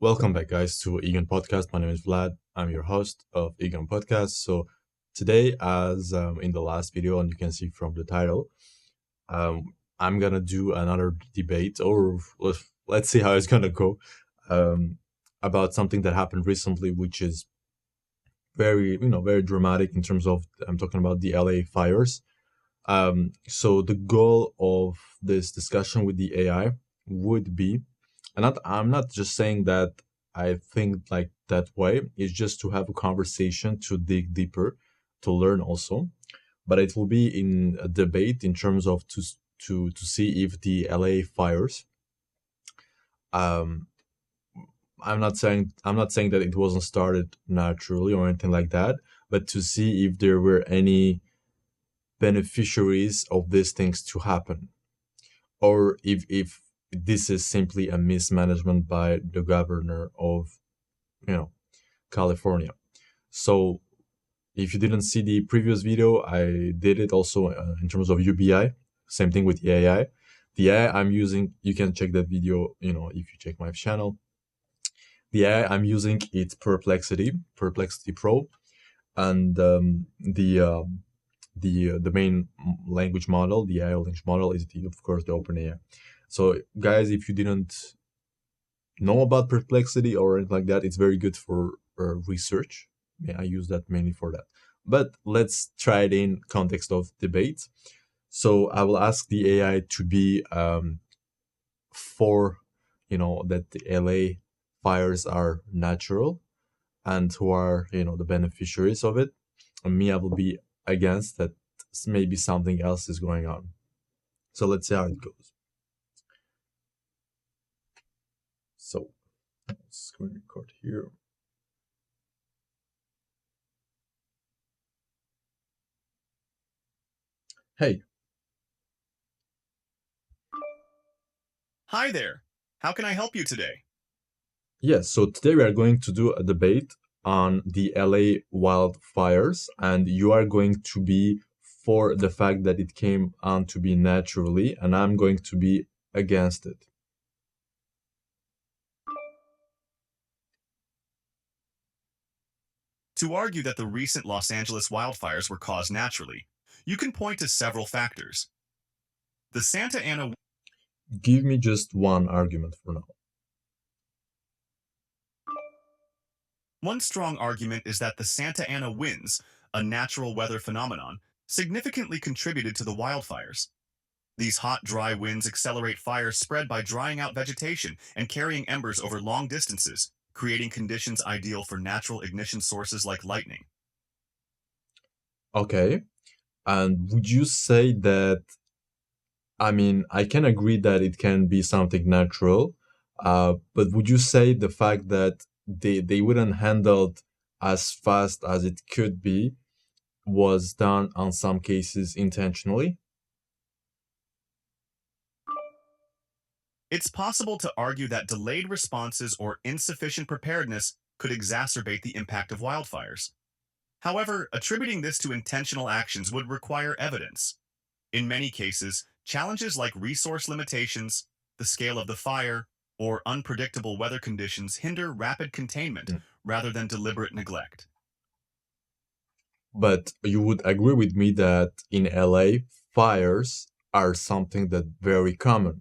Welcome back, guys, to EGN Podcast. My name is Vlad. I'm your host of EGN Podcast. So today, as in the last video, and you can see from the title, I'm gonna do another debate, or let's see how it's gonna go, um, about something that happened recently, which is very dramatic in terms of I'm talking about the LA fires. So the goal of this discussion with the AI would be, and I'm not just saying that I think like that way. It's just to have a conversation, to dig deeper, to learn also. But it will be in a debate in terms of to see if the LA fires. Um, I'm not saying that it wasn't started naturally or anything like that, but to see if there were any beneficiaries of these things to happen, or if this is simply a mismanagement by the governor of you know California. So if you didn't see the previous video, I did it also in terms of UBI. Same thing with the AI. The AI I'm using, you can check that video. If you check my channel, the AI I'm using, it's Perplexity Pro, and the main language model, the AI language model, is of course the OpenAI. So guys, if you didn't know about Perplexity or anything like that, it's very good for research. Yeah, I use that mainly for that. But let's try it in context of debate. So I will ask the AI to be for that the LA fires are natural, and who are the beneficiaries of it. And me, I will be against that. Maybe something else is going on. So let's see how it goes. So screen record here. Hey. Hi there. How can I help you today? Yes, so today we are going to do a debate on the LA wildfires, and you are going to be for the fact that it came on to be naturally, and I'm going to be against it. To argue that the recent Los Angeles wildfires were caused naturally, you can point to several factors. The Santa Ana Give me just one argument for now. One strong argument is that the Santa Ana winds, a natural weather phenomenon, significantly contributed to the wildfires. These hot, dry winds accelerate fires spread by drying out vegetation and carrying embers over long distances, creating conditions ideal for natural ignition sources like lightning. Okay, and would you say that, I mean, I can agree that it can be something natural, but would you say the fact that they wouldn't handle it as fast as it could be was done on some cases intentionally? It's possible to argue that delayed responses or insufficient preparedness could exacerbate the impact of wildfires. However, attributing this to intentional actions would require evidence. In many cases, challenges like resource limitations, the scale of the fire, or unpredictable weather conditions hinder rapid containment Mm. rather than deliberate neglect. But you would agree with me that in LA, fires are something that very common.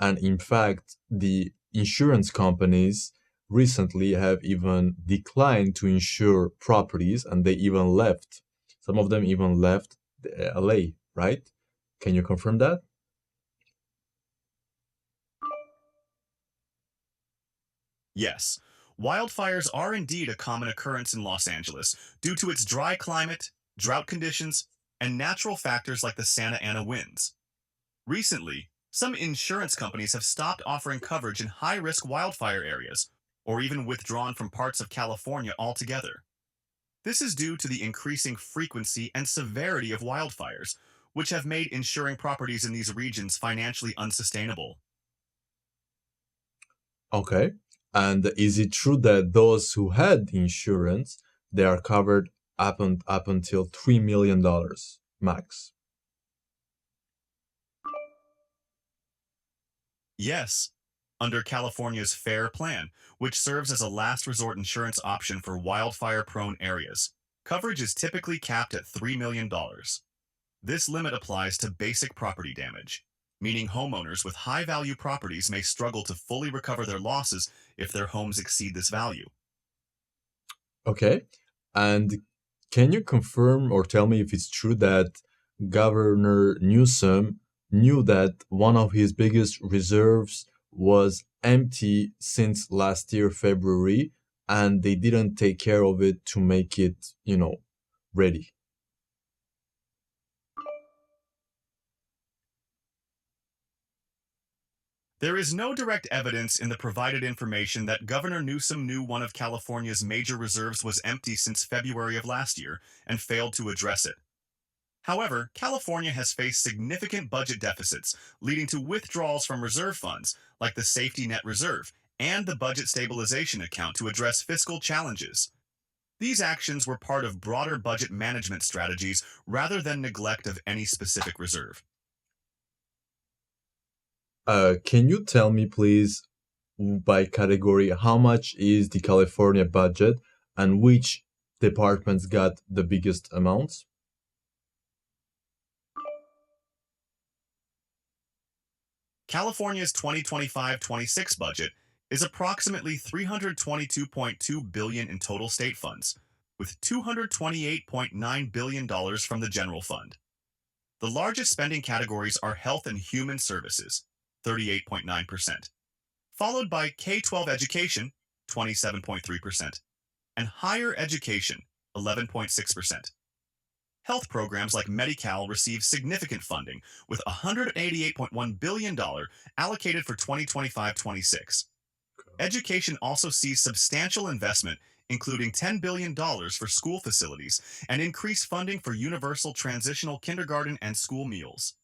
And in fact, the insurance companies recently have even declined to insure properties, and they even left. Some of them even left the LA, right? Can you confirm that? Yes, wildfires are indeed a common occurrence in Los Angeles due to its dry climate, drought conditions, and natural factors like the Santa Ana winds. Recently, some insurance companies have stopped offering coverage in high-risk wildfire areas, or even withdrawn from parts of California altogether. This is due to the increasing frequency and severity of wildfires, which have made insuring properties in these regions financially unsustainable. Okay. And is it true that those who had insurance, they are covered up until $3 million max? Yes, under California's FAIR plan, which serves as a last resort insurance option for wildfire-prone areas. Coverage is typically capped at $3 million. This limit applies to basic property damage, meaning homeowners with high-value properties may struggle to fully recover their losses if their homes exceed this value. Okay. And can you confirm or tell me if it's true that Governor Newsom knew that one of his biggest reserves was empty since last year, February, and they didn't take care of it to make it, ready? There is no direct evidence in the provided information that Governor Newsom knew one of California's major reserves was empty since February of last year and failed to address it. However, California has faced significant budget deficits, leading to withdrawals from reserve funds, like the Safety Net Reserve and the Budget Stabilization Account to address fiscal challenges. These actions were part of broader budget management strategies rather than neglect of any specific reserve. Can you tell me, please, by category, how much is the California budget and which departments got the biggest amounts? California's 2025-26 budget is approximately $322.2 billion in total state funds, with $228.9 billion from the general fund. The largest spending categories are health and human services, 38.9%, followed by K-12 education, 27.3%, and higher education, 11.6%. Health programs like Medi-Cal receive significant funding, with $188.1 billion allocated for 2025-26. Education also sees substantial investment, including $10 billion for school facilities and increased funding for universal transitional kindergarten and school meals.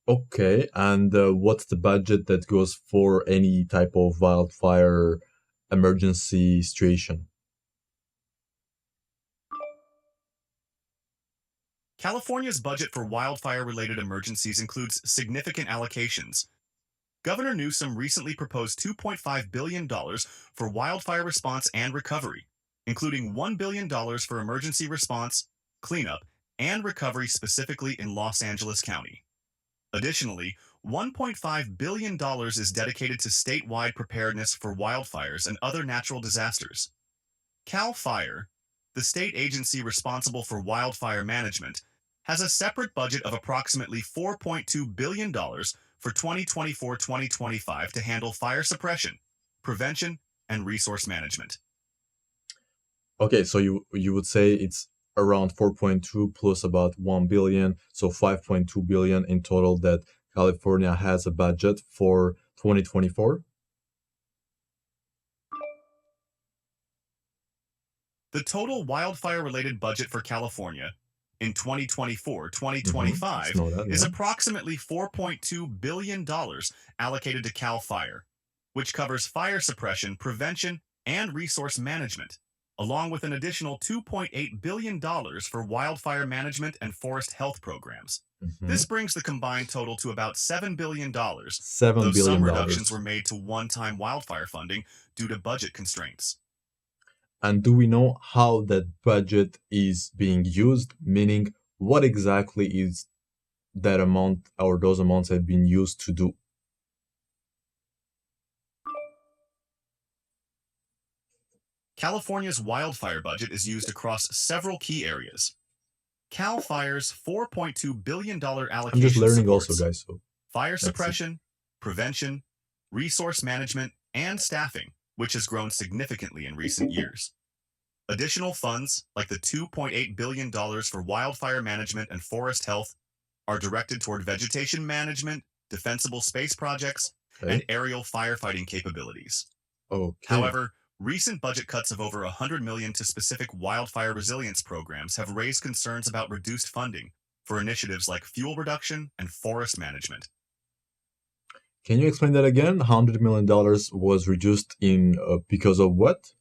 Okay, and what's the budget that goes for any type of wildfire emergency situation? California's budget for wildfire-related emergencies includes significant allocations. Governor Newsom recently proposed $2.5 billion for wildfire response and recovery, including $1 billion for emergency response, cleanup, and recovery specifically in Los Angeles County. Additionally, $1.5 billion is dedicated to statewide preparedness for wildfires and other natural disasters. CAL FIRE, the state agency responsible for wildfire management, has a separate budget of approximately $4.2 billion for 2024-2025 to handle fire suppression, prevention, and resource management. Okay, so you would say it's around 4.2 plus about 1 billion, so 5.2 billion in total that California has a budget for 2024. The total wildfire-related budget for California in 2024-2025 Know that, is yeah. approximately $4.2 billion allocated to CAL FIRE, which covers fire suppression, prevention, and resource management, along with an additional $2.8 billion for wildfire management and forest health programs. This brings the combined total to about $7 billion, though $7 billion. some reductions were made to one-time wildfire funding due to budget constraints. And do we know how that budget is being used? Meaning, what exactly is that amount or those amounts have been used to do? California's wildfire budget is used across several key areas. CAL FIRE's $4.2 billion allocation I'm just learning supports also, guys. So fire that's it. suppression, prevention, resource management, and staffing, which has grown significantly in recent years. Additional funds, like the $2.8 billion for wildfire management and forest health, are directed toward vegetation management, defensible space projects, Okay. and aerial firefighting capabilities. Okay. However, recent budget cuts of over $100 million to specific wildfire resilience programs have raised concerns about reduced funding for initiatives like fuel reduction and forest management. Can you explain that again? $100 million was reduced in because of what?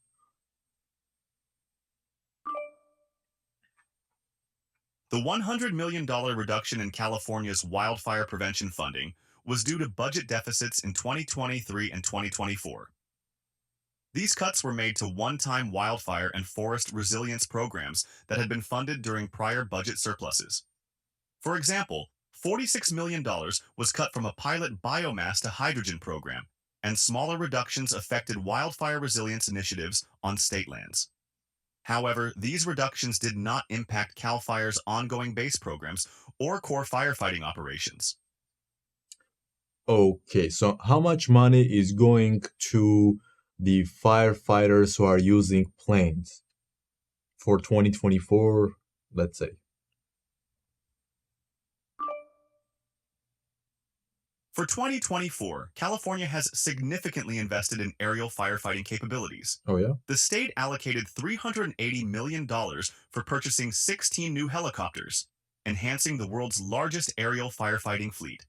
The $100 million reduction in California's wildfire prevention funding was due to budget deficits in 2023 and 2024. These cuts were made to one-time wildfire and forest resilience programs that had been funded during prior budget surpluses. For example, $46 million was cut from a pilot biomass to hydrogen program, and smaller reductions affected wildfire resilience initiatives on state lands. However, these reductions did not impact CAL FIRE's ongoing base programs or core firefighting operations. Okay, so how much money is going to the firefighters who are using planes for 2024, let's say? For 2024, California has significantly invested in aerial firefighting capabilities. Oh, yeah? The state allocated $380 million for purchasing 16 new helicopters, enhancing the world's largest aerial firefighting fleet.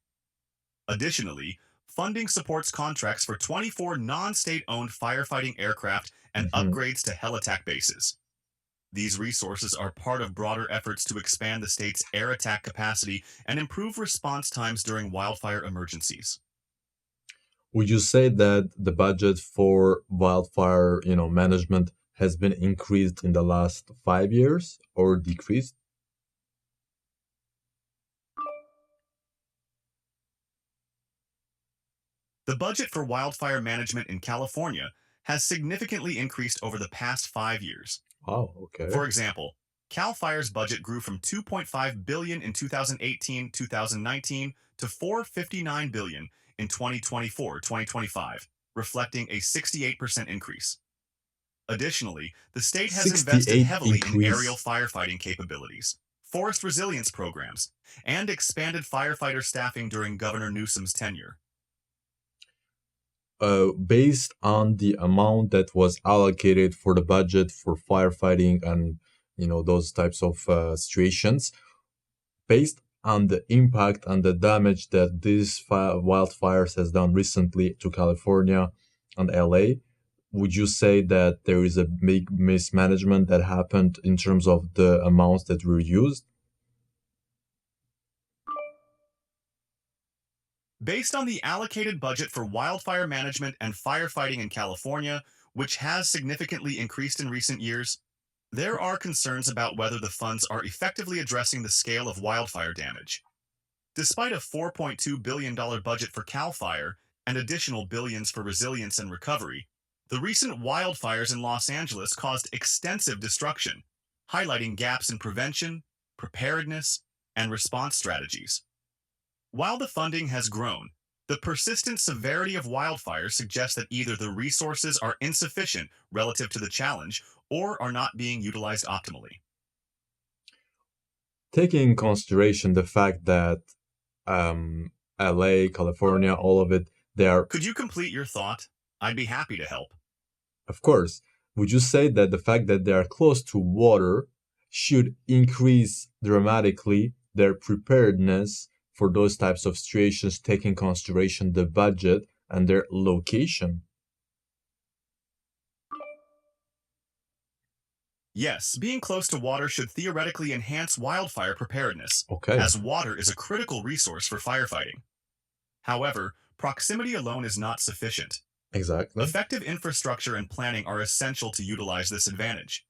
Additionally, funding supports contracts for 24 non-state-owned firefighting aircraft and Mhm. upgrades to heli-attack bases. These resources are part of broader efforts to expand the state's air attack capacity and improve response times during wildfire emergencies. Would you say that the budget for wildfire, management has been increased in the last 5 years or decreased? The budget for wildfire management in California has significantly increased over the past 5 years. Oh, okay. For example, CAL FIRE's budget grew from $2.5 billion in 2018-2019 to $459 billion in 2024-2025, reflecting a 68% increase. Additionally, the state has invested 68 heavily in aerial increase. firefighting capabilities, forest resilience programs, and expanded firefighter staffing during Governor Newsom's tenure. Based on the amount that was allocated for the budget for firefighting and those types of situations, based on the impact and the damage that these wildfires has done recently to California and LA, would you say that there is a big mismanagement that happened in terms of the amounts that were used? Based on the allocated budget for wildfire management and firefighting in California, which has significantly increased in recent years, there are concerns about whether the funds are effectively addressing the scale of wildfire damage. Despite a $4.2 billion budget for CAL FIRE and additional billions for resilience and recovery, the recent wildfires in Los Angeles caused extensive destruction, highlighting gaps in prevention, preparedness, and response strategies. While the funding has grown, the persistent severity of wildfires suggests that either the resources are insufficient relative to the challenge or are not being utilized optimally. Taking in consideration the fact that LA, California, all of it, they are, Could you complete your thought? I'd be happy to help. of course, would you say that the fact that they are close to water should increase dramatically their preparedness for those types of situations, taking consideration the budget and their location? Yes, being close to water should theoretically enhance wildfire preparedness, Okay, as water is a critical resource for firefighting. However, proximity alone is not sufficient. exactly. Effective infrastructure and planning are essential to utilize this advantage.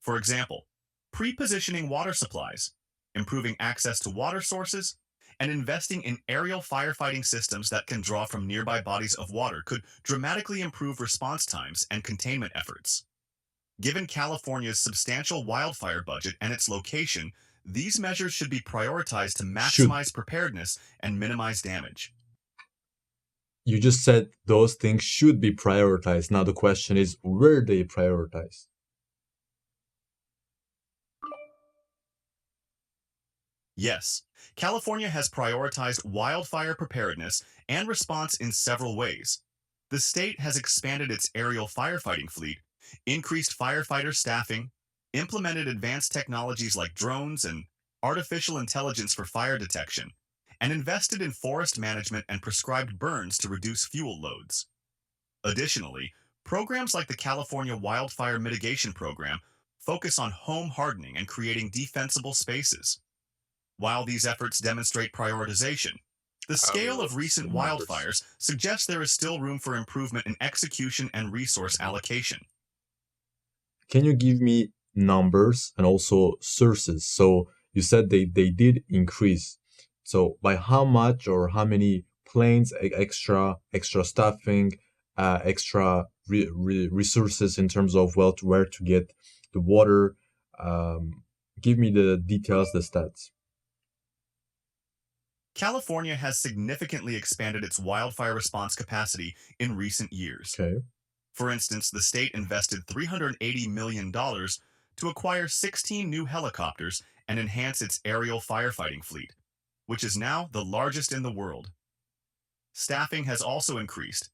For example, pre-positioning water supplies, improving access to water sources, and investing in aerial firefighting systems that can draw from nearby bodies of water could dramatically improve response times and containment efforts. Given California's substantial wildfire budget and its location, these measures should be prioritized to Should. maximize preparedness and minimize damage. You just said those things should be prioritized. Now the question is, were they prioritized? Yes, California has prioritized wildfire preparedness and response in several ways. The state has expanded its aerial firefighting fleet, increased firefighter staffing, implemented advanced technologies like drones and artificial intelligence for fire detection, and invested in forest management and prescribed burns to reduce fuel loads. Additionally, programs like the California Wildfire Mitigation Program focus on home hardening and creating defensible spaces. While these efforts demonstrate prioritization, The scale of Let's see recent the numbers. wildfires suggests there is still room for improvement in execution and resource allocation. Can you give me numbers and also sources? So you said they did increase. So by how much or how many planes, extra staffing, extra resources in terms of well to where to get the water. Um, Give me the details, the stats. California has significantly expanded its wildfire response capacity in recent years. Okay. For instance, the state invested $380 million to acquire 16 new helicopters and enhance its aerial firefighting fleet, which is now the largest in the world. Staffing has also increased,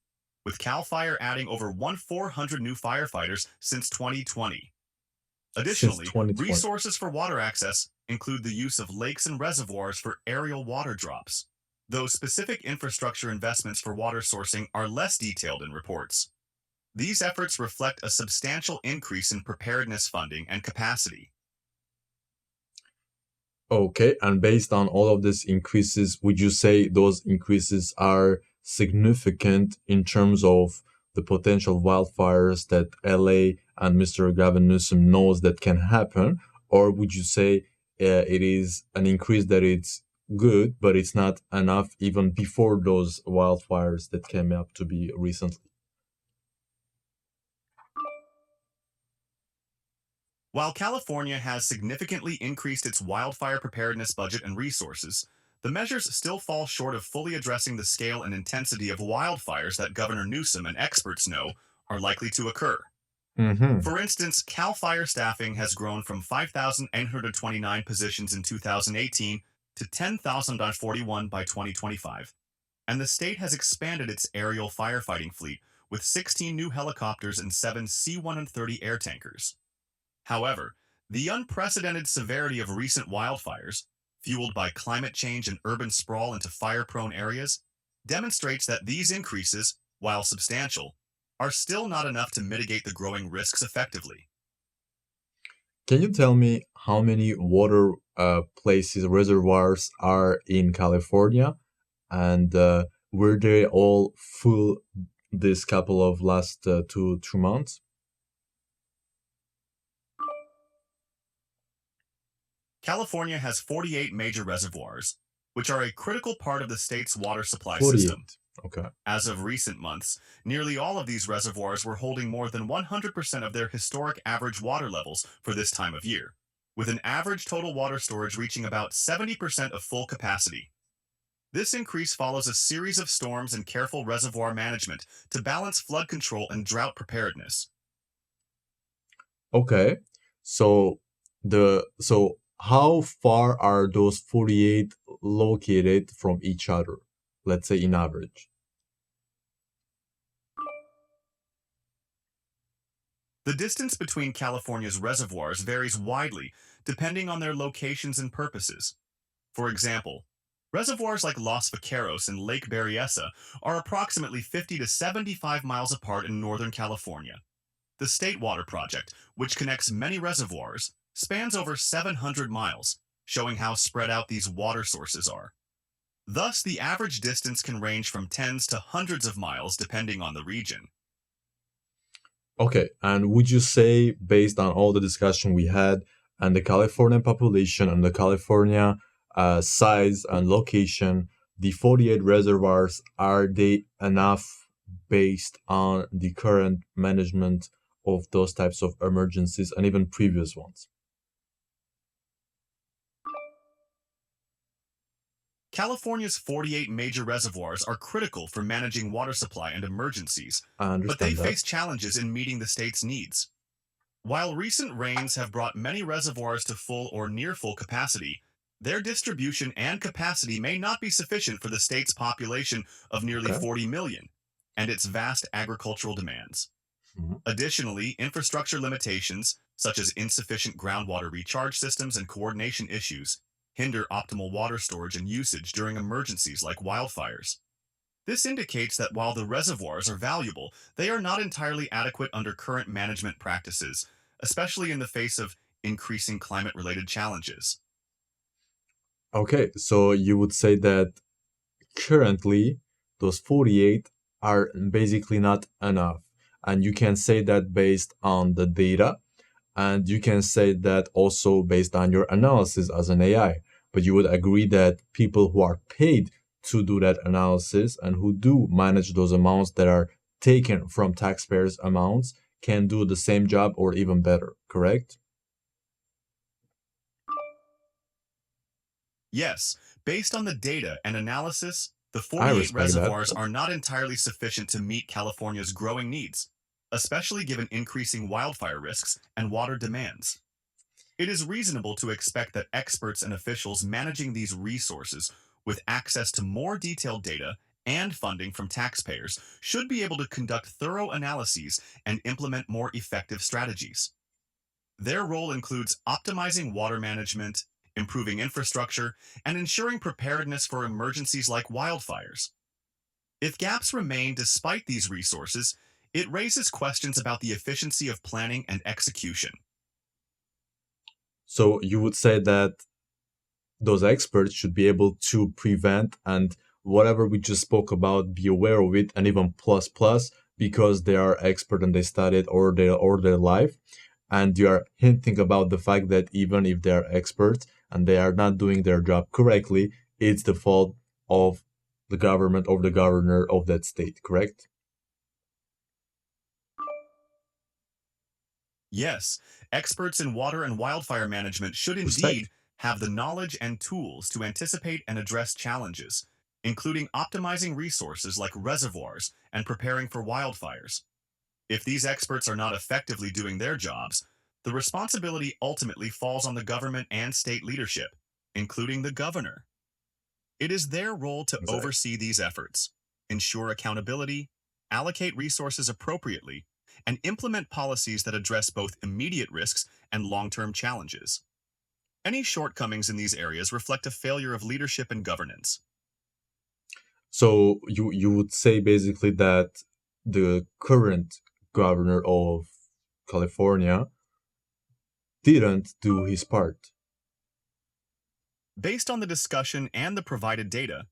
with CAL FIRE adding over 1,400 new firefighters since 2020. Since Additionally, 2020. resources for water access include the use of lakes and reservoirs for aerial water drops, though specific infrastructure investments for water sourcing are less detailed in reports. These efforts reflect a substantial increase in preparedness funding and capacity. Okay, and based on all of these increases, would you say those increases are significant in terms of the potential wildfires that LA and Mr. Gavin Newsom knows that can happen? Or would you say it is an increase that it's good, but it's not enough even before those wildfires that came up to be recently? While California has significantly increased its wildfire preparedness budget and resources, the measures still fall short of fully addressing the scale and intensity of wildfires that Governor Newsom and experts know are likely to occur. Mm-hmm. For instance, CAL FIRE staffing has grown from 5,829 positions in 2018 to 10,041 by 2025, and the state has expanded its aerial firefighting fleet with 16 new helicopters and 7 C-130 air tankers. However, the unprecedented severity of recent wildfires, fueled by climate change and urban sprawl into fire-prone areas, demonstrates that these increases, while substantial, are still not enough to mitigate the growing risks effectively. Can you tell me how many water places, reservoirs are in California? And were they all full this couple of last 2 3 months? California has 48 major reservoirs, which are a critical part of the state's water supply system. 48. Okay. As of recent months, nearly all of these reservoirs were holding more than 100% of their historic average water levels for this time of year, with an average total water storage reaching about 70% of full capacity. This increase follows a series of storms and careful reservoir management to balance flood control and drought preparedness. Okay. So so how far are those 48 located from each other? Let's say in average. The distance between California's reservoirs varies widely depending on their locations and purposes. For example, reservoirs like Los Vaqueros and Lake Berryessa are approximately 50 to 75 miles apart in Northern California. The State Water Project, which connects many reservoirs, spans over 700 miles, showing how spread out these water sources are. Thus, the average distance can range from tens to hundreds of miles depending on the region. Okay, and would you say, based on all the discussion we had, and the California population and the California size and location, the 48 reservoirs, are they enough based on the current management of those types of emergencies and even previous ones? California's 48 major reservoirs are critical for managing water supply and emergencies, I but they understand that. face challenges in meeting the state's needs. While recent rains have brought many reservoirs to full or near full capacity, their distribution and capacity may not be sufficient for the state's population of nearly Okay. 40 million and its vast agricultural demands. Mhm. Additionally, infrastructure limitations, such as insufficient groundwater recharge systems and coordination issues, hinder optimal water storage and usage during emergencies like wildfires. This indicates that while the reservoirs are valuable, they are not entirely adequate under current management practices, especially in the face of increasing climate-related challenges. Okay, so you would say that currently those 48 are basically not enough. And you can say that based on the data, and you can say that also based on your analysis as an AI. But you would agree that people who are paid to do that analysis and who do manage those amounts that are taken from taxpayers' amounts can do the same job or even better, correct? Yes, based on the data and analysis, the I 48 respect that. reservoirs are not entirely sufficient to meet California's growing needs, especially given increasing wildfire risks and water demands. It is reasonable to expect that experts and officials managing these resources with access to more detailed data and funding from taxpayers should be able to conduct thorough analyses and implement more effective strategies. Their role includes optimizing water management, improving infrastructure, and ensuring preparedness for emergencies like wildfires. If gaps remain despite these resources, it raises questions about the efficiency of planning and execution. So you would say that those experts should be able to prevent and whatever we just spoke about, be aware of it, and even plus plus because they are expert and they studied or their life. And you are hinting about the fact that even if they are experts and they are not doing their job correctly, it's the fault of the government or the governor of that state, correct? Yes, experts in water and wildfire management should Respect. indeed have the knowledge and tools to anticipate and address challenges, including optimizing resources like reservoirs and preparing for wildfires. If these experts are not effectively doing their jobs, the responsibility ultimately falls on the government and state leadership, including the governor. It is their role to Exactly. oversee these efforts, ensure accountability, allocate resources appropriately, and implement policies that address both immediate risks and long-term challenges. Any shortcomings in these areas reflect a failure of leadership and governance. So you would say basically that the current governor of California didn't do his part Based on the discussion and the provided data,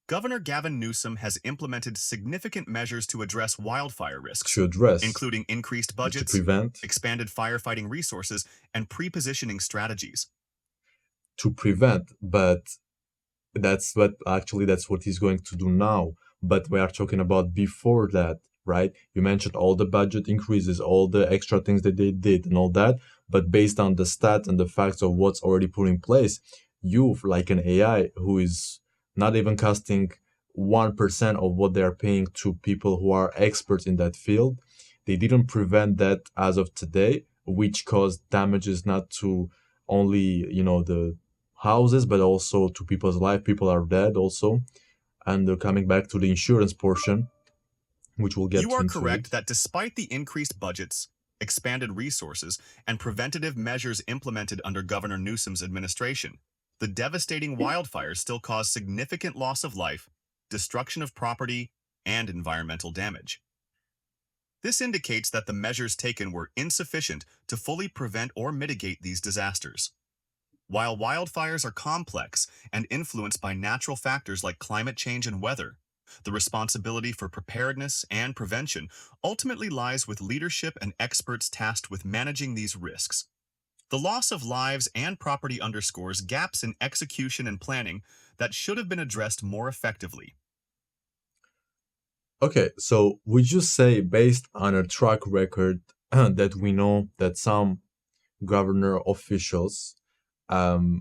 Governor Gavin Newsom has implemented significant measures to address wildfire risks, to address, including increased to budgets, prevent, expanded firefighting resources, and pre-positioning strategies. but that's what he's going to do now. But we are talking about before that, right? You mentioned all the budget increases, all the extra things that they did and all that, but based on the stats and the facts of what's already put in place, you like an AI who is not even costing 1% of what they're paying to people who are experts in that field, they didn't prevent that as of today, which caused damages not to only the houses but also to people's life. People are dead also, and they're coming back to the insurance portion, which we'll get You are into correct it. that despite the increased budgets, expanded resources, and preventative measures implemented under Governor Newsom's administration, the devastating wildfires still cause significant loss of life, destruction of property, and environmental damage. This indicates that the measures taken were insufficient to fully prevent or mitigate these disasters. While wildfires are complex and influenced by natural factors like climate change and weather, the responsibility for preparedness and prevention ultimately lies with leadership and experts tasked with managing these risks. The loss of lives and property underscores gaps in execution and planning that should have been addressed more effectively. Okay, so would you say based on a track record that we know that some governor officials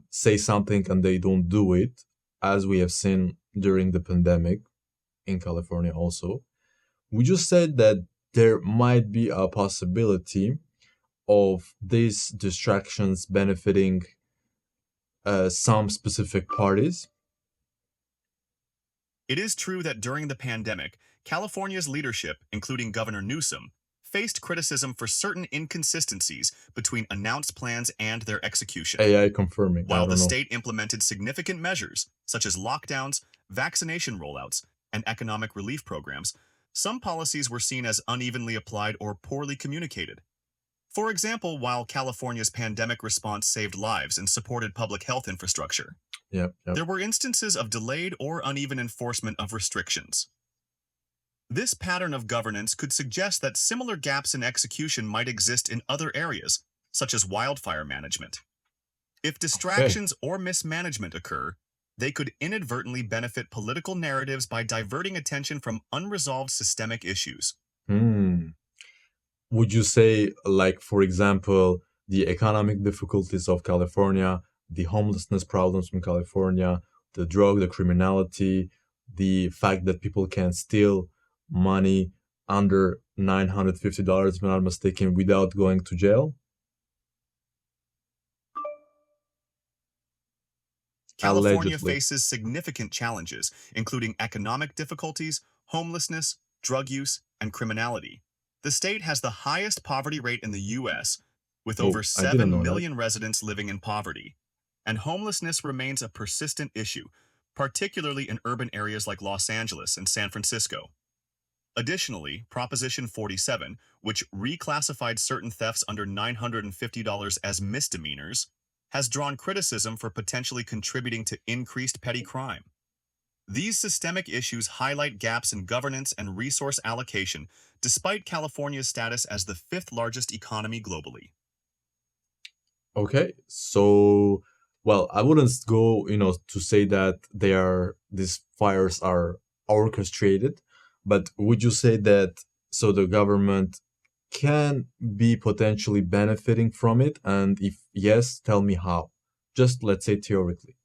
say something and they don't do it, as we have seen during the pandemic in California also, would you say that there might be a possibility of these distractions benefiting some specific parties? It is true that during the pandemic, California's leadership, including Governor Newsom, faced criticism for certain inconsistencies between announced plans and their execution. AI confirming, I While the don't know. state implemented significant measures, such as lockdowns, vaccination rollouts, and economic relief programs, some policies were seen as unevenly applied or poorly communicated. For example, while California's pandemic response saved lives and supported public health infrastructure, Yep, yep. There were instances of delayed or uneven enforcement of restrictions. This pattern of governance could suggest that similar gaps in execution might exist in other areas, such as wildfire management. If Okay. distractions or mismanagement occur, they could inadvertently benefit political narratives by diverting attention from unresolved systemic issues. Hmm. Would you say, like, for example, the economic difficulties of California, the homelessness problems from California, the drug, the criminality, the fact that people can steal money under $950, if I'm not mistaken, without going to jail? California Allegedly. faces significant challenges, including economic difficulties, homelessness, drug use, and criminality. The state has the highest poverty rate in the U.S., with Oh, over I didn't 7 know that. million residents living in poverty. And homelessness remains a persistent issue, particularly in urban areas like Los Angeles and San Francisco. Additionally, Proposition 47, which reclassified certain thefts under $950 as misdemeanors, has drawn criticism for potentially contributing to increased petty crime. These systemic issues highlight gaps in governance and resource allocation, despite California's status as the fifth largest economy globally. Okay, so well, I wouldn't go, to say that these fires are orchestrated, but would you say that so the government can be potentially benefiting from it? And if yes, tell me how. Just let's say theoretically.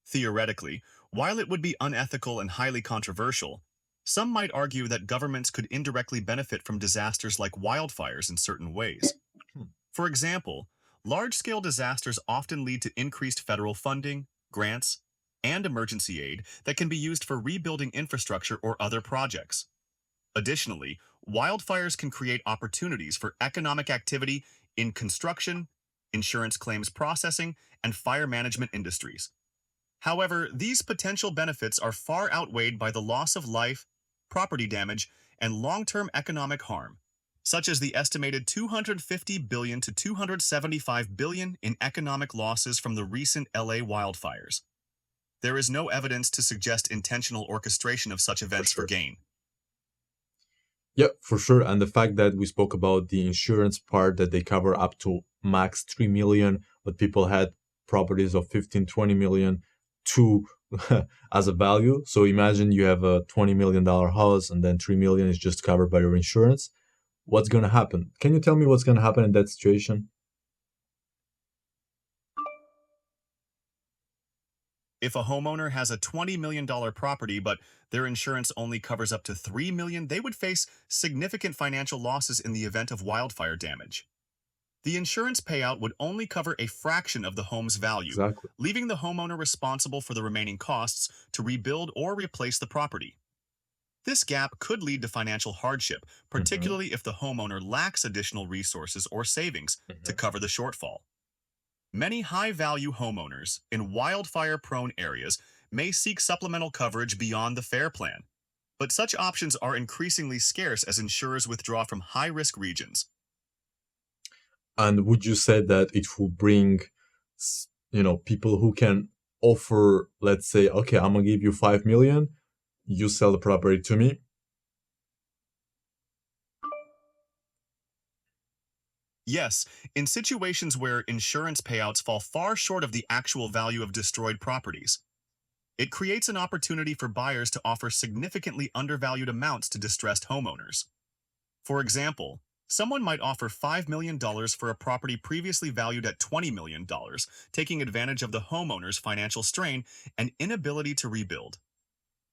Theoretically, while it would be unethical and highly controversial, some might argue that governments could indirectly benefit from disasters like wildfires in certain ways. Hmm. For example, large-scale disasters often lead to increased federal funding, grants, and emergency aid that can be used for rebuilding infrastructure or other projects. Additionally, wildfires can create opportunities for economic activity in construction, insurance claims processing, and fire management industries. However, these potential benefits are far outweighed by the loss of life, property damage, and long-term economic harm, such as the estimated 250 billion to 275 billion in economic losses from the recent LA wildfires. There is no evidence to suggest intentional orchestration of such For events for sure. gain. Yeah, for sure. And the fact that we spoke about the insurance part that they cover up to max 3 million, but people had properties of 15, 20 million to as a value. So imagine you have a $20 million house and then 3 million is just covered by your insurance. What's going to happen? Can you tell me what's going to happen in that situation? If a homeowner has a $20 million property, but their insurance only covers up to $3 million, they would face significant financial losses in the event of wildfire damage. The insurance payout would only cover a fraction of the home's value, Exactly. leaving the homeowner responsible for the remaining costs to rebuild or replace the property. This gap could lead to financial hardship, Hmm. particularly if the homeowner lacks additional resources or savings to cover the shortfall. Many high-value homeowners in wildfire-prone areas may seek supplemental coverage beyond the FAIR plan, but such options are increasingly scarce as insurers withdraw from high-risk regions. And would you say that it will bring, people who can offer, let's say, okay, I'm gonna give you 5 million, you sell the property to me. Yes, in situations where insurance payouts fall far short of the actual value of destroyed properties, it creates an opportunity for buyers to offer significantly undervalued amounts to distressed homeowners. For example, someone might offer $5 million for a property previously valued at $20 million, taking advantage of the homeowner's financial strain and inability to rebuild.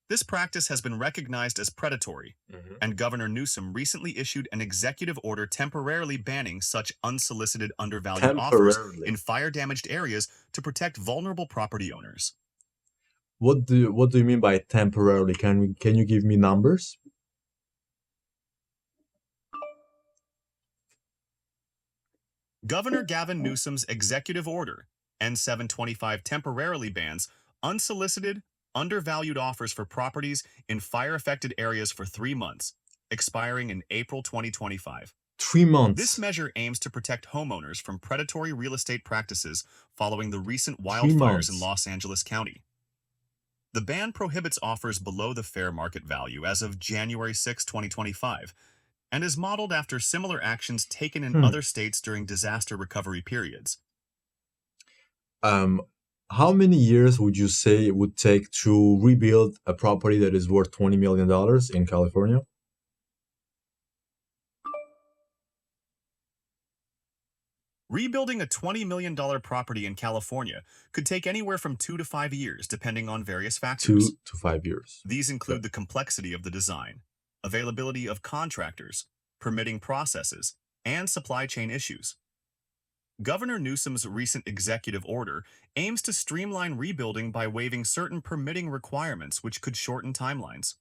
This practice has been recognized as predatory, Mhm. and Governor Newsom recently issued an executive order temporarily banning such unsolicited undervalued offers Temporarily. in fire-damaged areas to protect vulnerable property owners. What do you mean by temporarily? Can you give me numbers? Governor Gavin Newsom's executive order, N725, temporarily bans unsolicited, undervalued offers for properties in fire-affected areas for 3 months, expiring in April 2025. This 3 months. measure aims to protect homeowners from predatory real estate practices following the recent Three wildfires in months. Los Angeles County. The ban prohibits offers below the fair market value as of January 6, 2025, and is modeled after similar actions taken in Hmm. other states during disaster recovery periods. Um, how many years would you say it would take to rebuild a property that is worth $20 million in California? Rebuilding a $20 million property in California could take anywhere from 2 to 5 years, depending on various factors. 2 to 5 years. These Okay. include the complexity of the design, availability of contractors, permitting processes, and supply chain issues. Governor Newsom's recent executive order aims to streamline rebuilding by waiving certain permitting requirements, which could shorten timelines.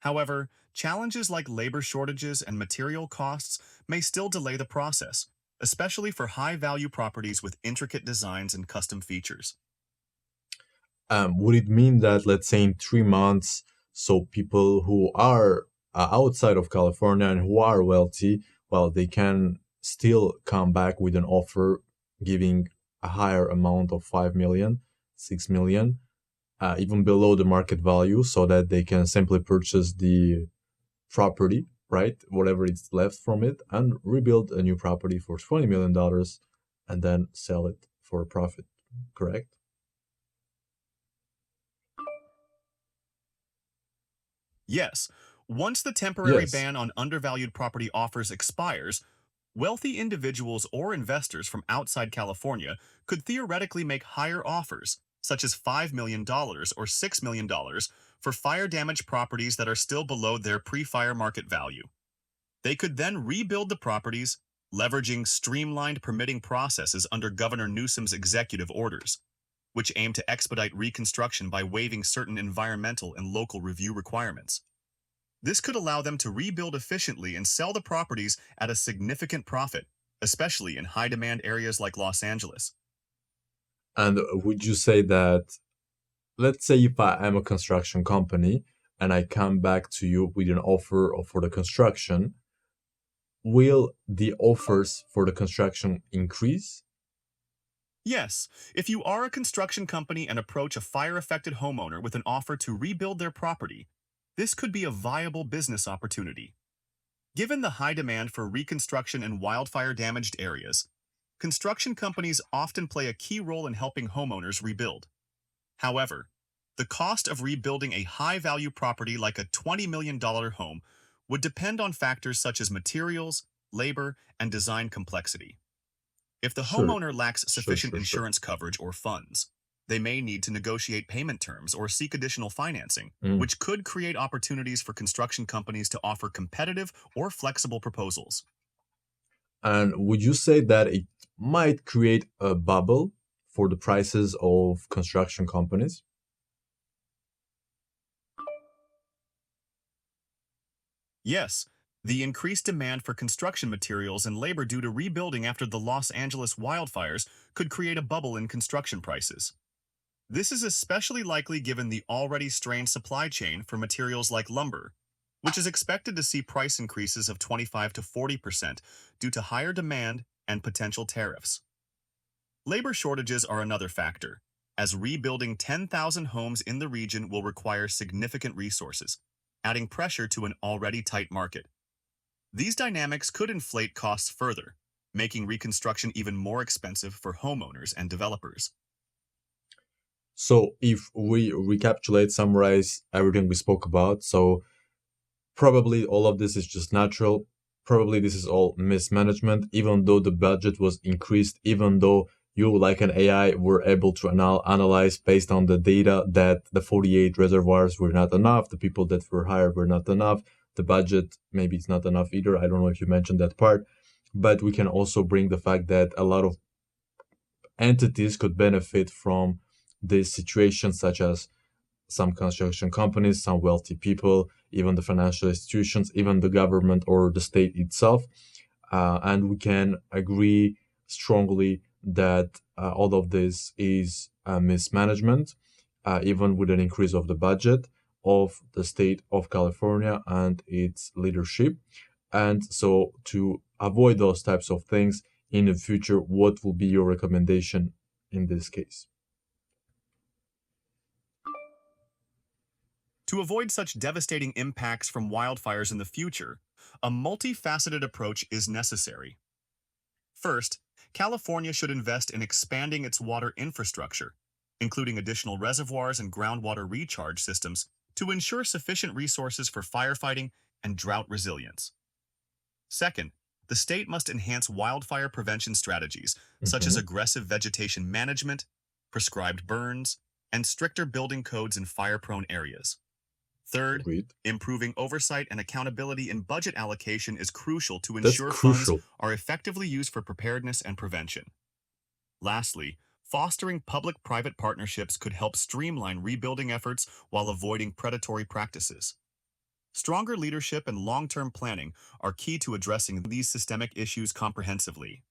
However, challenges like labor shortages and material costs may still delay the process, especially for high-value properties with intricate designs and custom features. Would it mean that, let's say, in 3 months, so people who are outside of California and who are wealthy, well, they can still come back with an offer giving a higher amount of 5 million, 6 million, even below the market value, so that they can simply purchase the property, right? Whatever is left from it, and rebuild a new property for $20 million and then sell it for a profit, correct? Yes, once the temporary Yes. ban on undervalued property offers expires, wealthy individuals or investors from outside California could theoretically make higher offers, such as $5 million or $6 million, for fire-damaged properties that are still below their pre-fire market value. They could then rebuild the properties, leveraging streamlined permitting processes under Governor Newsom's executive orders, which aim to expedite reconstruction by waiving certain environmental and local review requirements. This could allow them to rebuild efficiently and sell the properties at a significant profit, especially in high-demand areas like Los Angeles. And would you say that, let's say if I am a construction company and I come back to you with an offer for the construction, will the offers for the construction increase? Yes, if you are a construction company and approach a fire-affected homeowner with an offer to rebuild their property, this could be a viable business opportunity. Given the high demand for reconstruction in wildfire-damaged areas, construction companies often play a key role in helping homeowners rebuild. However, the cost of rebuilding a high-value property like a $20 million home would depend on factors such as materials, labor, and design complexity. If the Sure, homeowner lacks sure, sufficient sure, sure. insurance coverage or funds, they may need to negotiate payment terms or seek additional financing, Mm. which could create opportunities for construction companies to offer competitive or flexible proposals. And would you say that it might create a bubble for the prices of construction companies? Yes, the increased demand for construction materials and labor due to rebuilding after the Los Angeles wildfires could create a bubble in construction prices. This is especially likely given the already strained supply chain for materials like lumber, which is expected to see price increases of 25 to 40% due to higher demand and potential tariffs. Labor shortages are another factor, as rebuilding 10,000 homes in the region will require significant resources, adding pressure to an already tight market. These dynamics could inflate costs further, making reconstruction even more expensive for homeowners and developers. So if we recapitulate, summarize everything we spoke about, so probably all of this is just natural. Probably this is all mismanagement, even though the budget was increased, even though you, like an AI, were able to analyze based on the data that the 48 reservoirs were not enough, the people that were hired were not enough, the budget maybe it's not enough either. I don't know if you mentioned that part. But we can also bring the fact that a lot of entities could benefit from this situation, such as some construction companies, some wealthy people, even the financial institutions, even the government or the state itself. And we can agree strongly that all of this is mismanagement, even with an increase of the budget of the state of California and its leadership. And so, to avoid those types of things in the future, what will be your recommendation in this case? To avoid such devastating impacts from wildfires in the future, a multifaceted approach is necessary. First, California should invest in expanding its water infrastructure, including additional reservoirs and groundwater recharge systems to ensure sufficient resources for firefighting and drought resilience. Second, the state must enhance wildfire prevention strategies, such as Mhm. aggressive vegetation management, prescribed burns, and stricter building codes in fire-prone areas. Third, Agreed. improving oversight and accountability in budget allocation is crucial to That's ensure funds crucial. are effectively used for preparedness and prevention. Lastly, fostering public-private partnerships could help streamline rebuilding efforts while avoiding predatory practices. Stronger leadership and long-term planning are key to addressing these systemic issues comprehensively.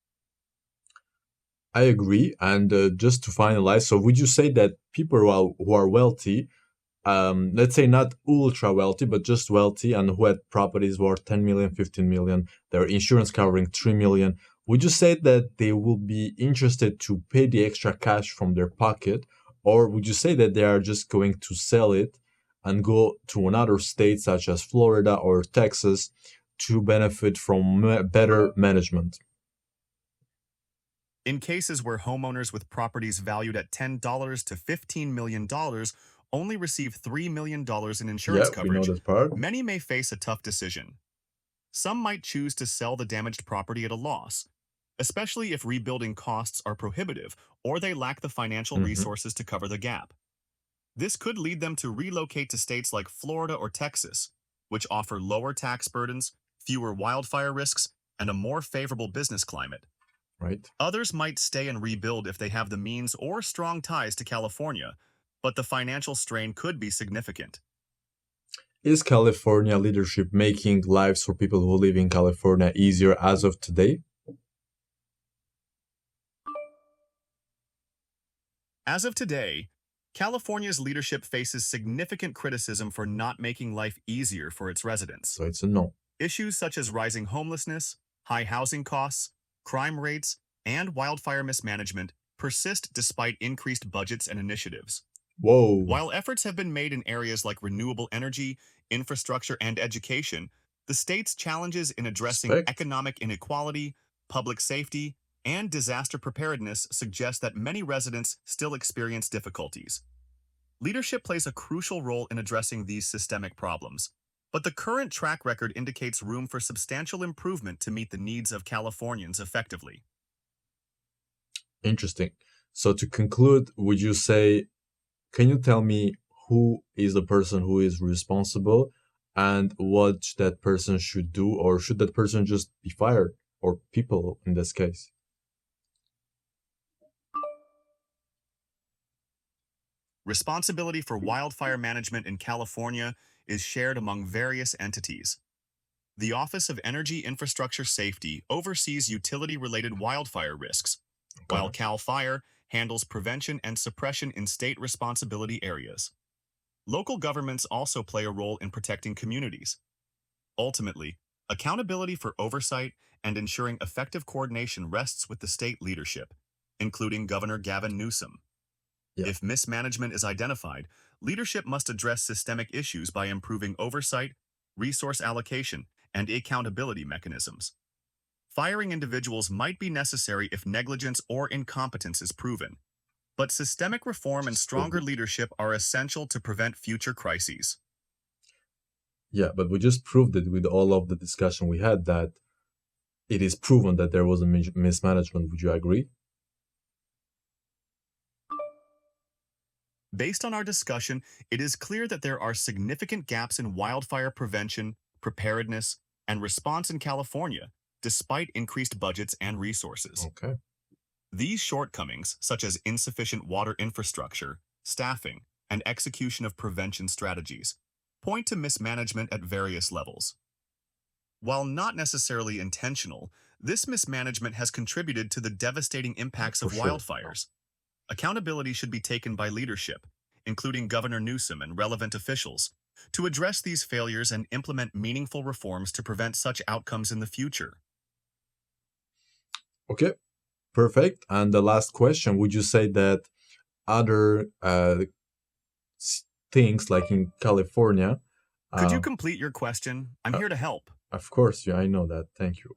I agree. And just to finalize, so would you say that people who are wealthy, let's say not ultra wealthy, but just wealthy and who had properties worth 10 million, 15 million, their insurance covering 3 million, would you say that they will be interested to pay the extra cash from their pocket? Or would you say that they are just going to sell it and go to another state such as Florida or Texas to benefit from better management? In cases where homeowners with properties valued at $10 to $15 million only receive $3 million in Yeah, insurance we know coverage, that part. many may face a tough decision. Some might choose to sell the damaged property at a loss, especially if rebuilding costs are prohibitive or they lack the financial Mhm. resources to cover the gap. This could lead them to relocate to states like Florida or Texas, which offer lower tax burdens, fewer wildfire risks, and a more favorable business climate. Right. Others might stay and rebuild if they have the means or strong ties to California, but the financial strain could be significant. Is California leadership making lives for people who live in California easier as of today? As of today, California's leadership faces significant criticism for not making life easier for its residents. So it's a no. Issues such as rising homelessness, high housing costs, crime rates, and wildfire mismanagement persist despite increased budgets and initiatives. Whoa. While efforts have been made in areas like renewable energy, infrastructure, and education, the state's challenges in addressing Respect. economic inequality, public safety, and disaster preparedness suggest that many residents still experience difficulties. Leadership plays a crucial role in addressing these systemic problems, but the current track record indicates room for substantial improvement to meet the needs of Californians effectively. Interesting. So to conclude, would you say, can you tell me who is the person who is responsible and what that person should do, or should that person just be fired, or people in this case? Responsibility for wildfire management in California is shared among various entities. The Office of Energy Infrastructure Safety oversees utility-related wildfire risks, while Okay. CAL FIRE handles prevention and suppression in state responsibility areas. Local governments also play a role in protecting communities. Ultimately, accountability for oversight and ensuring effective coordination rests with the state leadership, including Governor Gavin Newsom. Yeah. If mismanagement is identified, leadership must address systemic issues by improving oversight, resource allocation, and accountability mechanisms. Firing individuals might be necessary if negligence or incompetence is proven, but systemic reform and Just stronger leadership are essential to prevent future crises. yeah, but we just proved it with all of the discussion we had that it is proven that there was a mismanagement. Would you agree? Based on our discussion, it is clear that there are significant gaps in wildfire prevention, preparedness, and response in California, despite increased budgets and resources. Okay. These shortcomings, such as insufficient water infrastructure, staffing, and execution of prevention strategies, point to mismanagement at various levels. While not necessarily intentional, this mismanagement has contributed to the devastating impacts For of sure. wildfires. Accountability should be taken by leadership, including Governor Newsom and relevant officials, to address these failures and implement meaningful reforms to prevent such outcomes in the future. Okay, perfect. And the last question, would you say that other things like in California, Could you uh, complete your question? I'm uh, here to help. of course, yeah, I know that. Thank you.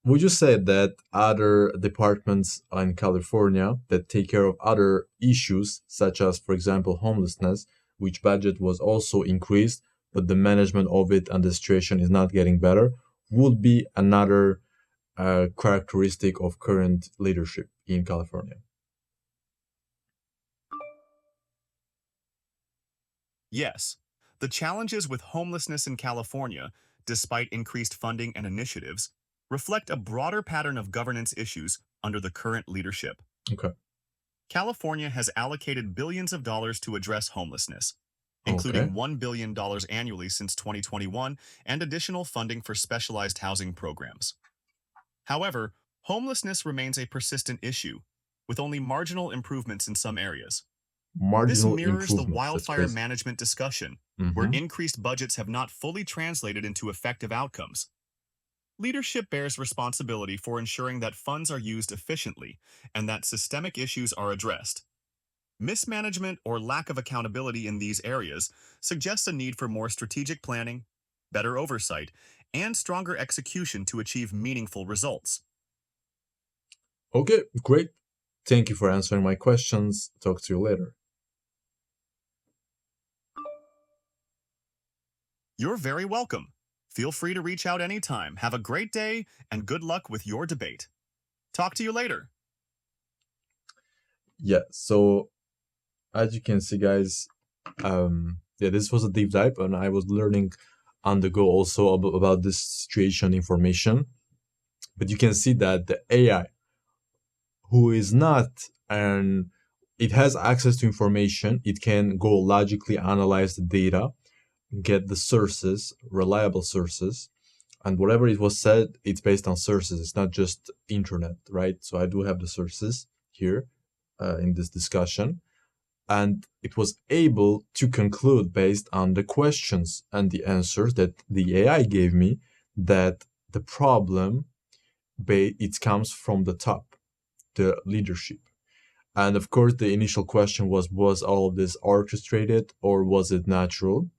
Would you say that other departments in California that take care of other issues, such as, for example, homelessness, which budget was also increased, but the management of it and the situation is not getting better, would be another characteristic of current leadership in California? Yes. The challenges with homelessness in California, despite increased funding and initiatives, reflect a broader pattern of governance issues under the current leadership. Okay. California has allocated billions of dollars to address homelessness, Okay. including $1 billion annually since 2021 and additional funding for specialized housing programs. However, homelessness remains a persistent issue, with only marginal improvements in some areas. This Marginal mirrors the improvements. That's wildfire crazy. management discussion, where Mm-hmm. increased budgets have not fully translated into effective outcomes. Leadership bears responsibility for ensuring that funds are used efficiently and that systemic issues are addressed. Mismanagement or lack of accountability in these areas suggests a need for more strategic planning, better oversight, and stronger execution to achieve meaningful results. Okay, great. Thank you for answering my questions. Talk to you later. You're very welcome. Feel free to reach out anytime. Have a great day and good luck with your debate. Talk to you later. Yeah, so as you can see, guys, yeah, this was a deep dive, and I was learning on the go also about this situation information. But you can see that the AI, who is not an, it has access to information, it can go logically analyze the data, get the sources, reliable sources, and whatever it was said, it's based on sources. It's not just internet, right? So I do have the sources here in this discussion, and it was able to conclude based on the questions and the answers that the AI gave me that the problem it comes from the top, the leadership. And of course, the initial question was all of this orchestrated or was it natural?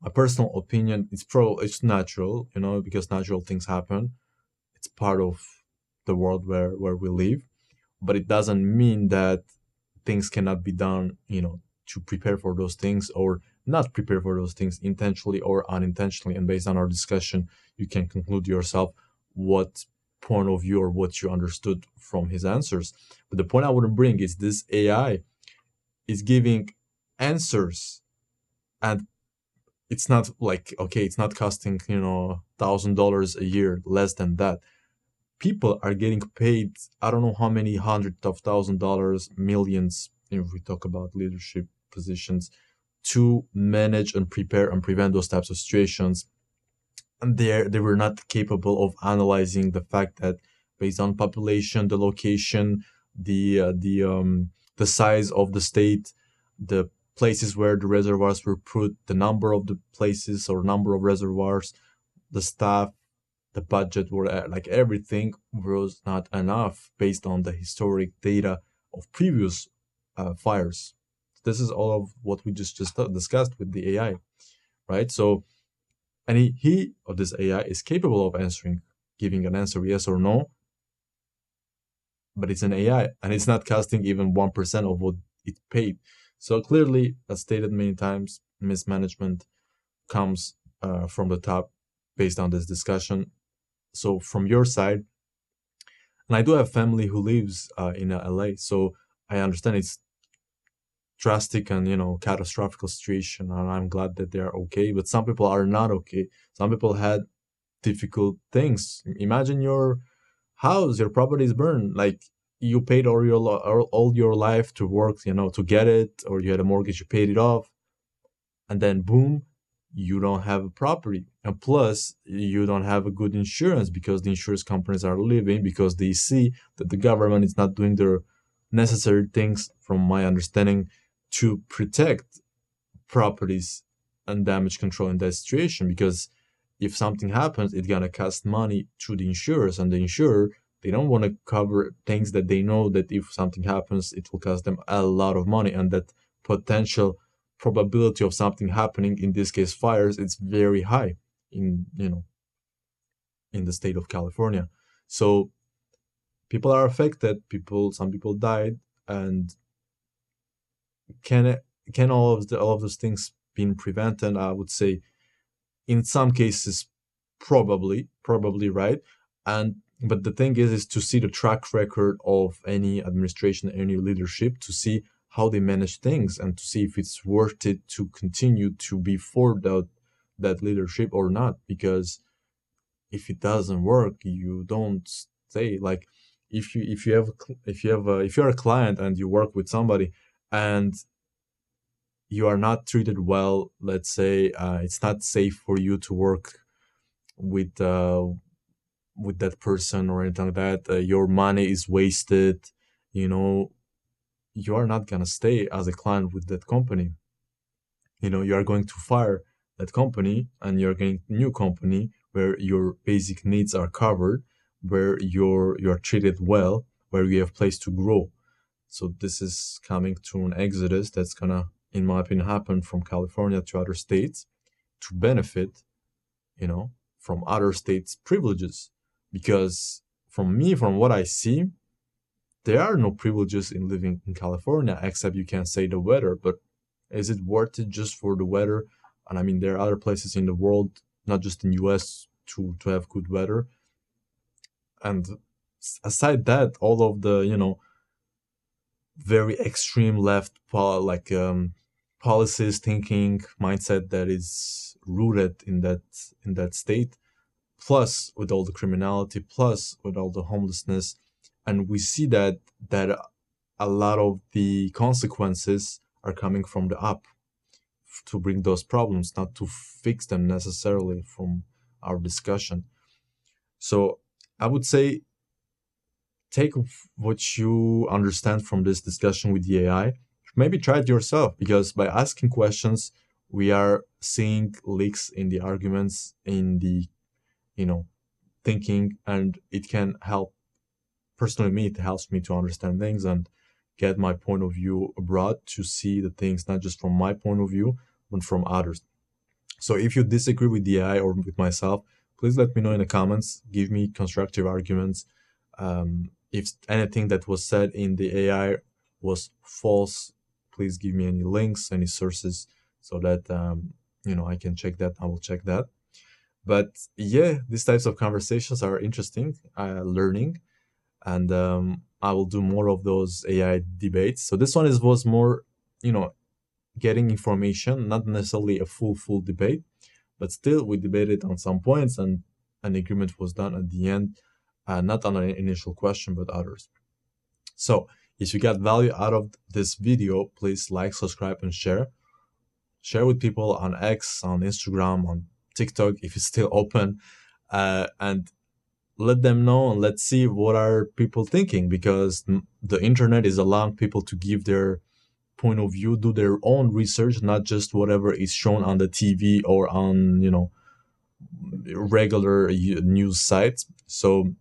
My personal opinion, it's natural, because natural things happen. It's part of the world where we live, but it doesn't mean that things cannot be done, to prepare for those things or not prepare for those things intentionally or unintentionally. And based on our discussion, you can conclude yourself what point of view or what you understood from his answers. But the point I want to bring is this AI is giving answers, and it's not like, okay, it's not costing, $1,000 a year, less than that. People are getting paid, I don't know how many hundreds of $1,000, millions, if we talk about leadership positions, to manage and prepare and prevent those types of situations. And they were not capable of analyzing the fact that based on population, the location, the size of the state, the places where the reservoirs were put, the number of the places or number of reservoirs, the staff, the budget, were like everything was not enough based on the historic data of previous fires. This is all of what we just discussed with the AI, right? So, and he or this AI is capable of answering, giving an answer yes or no, but it's an AI and it's not costing even 1% of what it paid. So clearly, as stated many times, mismanagement comes from the top based on this discussion. So from your side, and I do have family who lives in LA, so I understand it's drastic and catastrophic situation, and I'm glad that they are okay. But some people are not okay. Some people had difficult things. Imagine your house, your property is burned. Like you paid all your life to work, to get it, or you had a mortgage, you paid it off, and then boom, you don't have a property, and plus you don't have a good insurance because the insurance companies are leaving because they see that the government is not doing their necessary things, from my understanding, to protect properties and damage control in that situation. Because if something happens, it's gonna cost money to the insurers, and the insurer They don't want to cover things that they know that if something happens, it will cost them a lot of money, and that potential probability of something happening, in this case fires, it's very high in in the state of California. So people are affected. Some people died, and can can all of those things been prevented? I would say in some cases probably right. And but the thing is to see the track record of any administration, any leadership, to see how they manage things, and to see if it's worth it to continue to be for that leadership or not. Because if it doesn't work, you don't stay. Like if you're a client and you work with somebody, and you are not treated well, let's say it's not safe for you to work with that person or anything like that, your money is wasted, you know, you are not gonna stay as a client with that company. You are going to fire that company, and you're getting a new company where your basic needs are covered, where you're treated well, where you have place to grow. So this is coming to an exodus that's gonna, in my opinion, happen from California to other states to benefit, from other states' privileges. Because from what I see, there are no privileges in living in California, except you can say the weather. But is it worth it just for the weather? And I mean, there are other places in the world, not just in US, to have good weather. And aside that, all of the very extreme left policies, thinking, mindset that is rooted in that state, plus with all the criminality, plus with all the homelessness. And we see that a lot of the consequences are coming from the up to bring those problems, not to fix them necessarily, from our discussion. So I would say take what you understand from this discussion with the AI, maybe try it yourself, because by asking questions, we are seeing leaks in the arguments, in the thinking, and it can help. Personally, me, it helps me to understand things and get my point of view abroad, to see the things not just from my point of view, but from others. So if you disagree with the AI or with myself, please let me know in the comments. Give me constructive arguments. If anything that was said in the AI was false, please give me any links, any sources, so that I can check that. I will check that. But yeah, these types of conversations are interesting, learning, and I will do more of those AI debates. So this one was more, getting information, not necessarily a full debate, but still we debated on some points, and an agreement was done at the end, not on an initial question, but others. So if you got value out of this video, please like, subscribe, and share. Share with people on X, on Instagram, on TikTok, if it's still open, and let them know, and let's see what are people thinking, because the internet is allowing people to give their point of view, do their own research, not just whatever is shown on the TV or on regular news sites. So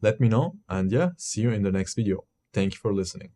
let me know, and yeah, see you in the next video. Thank you for listening.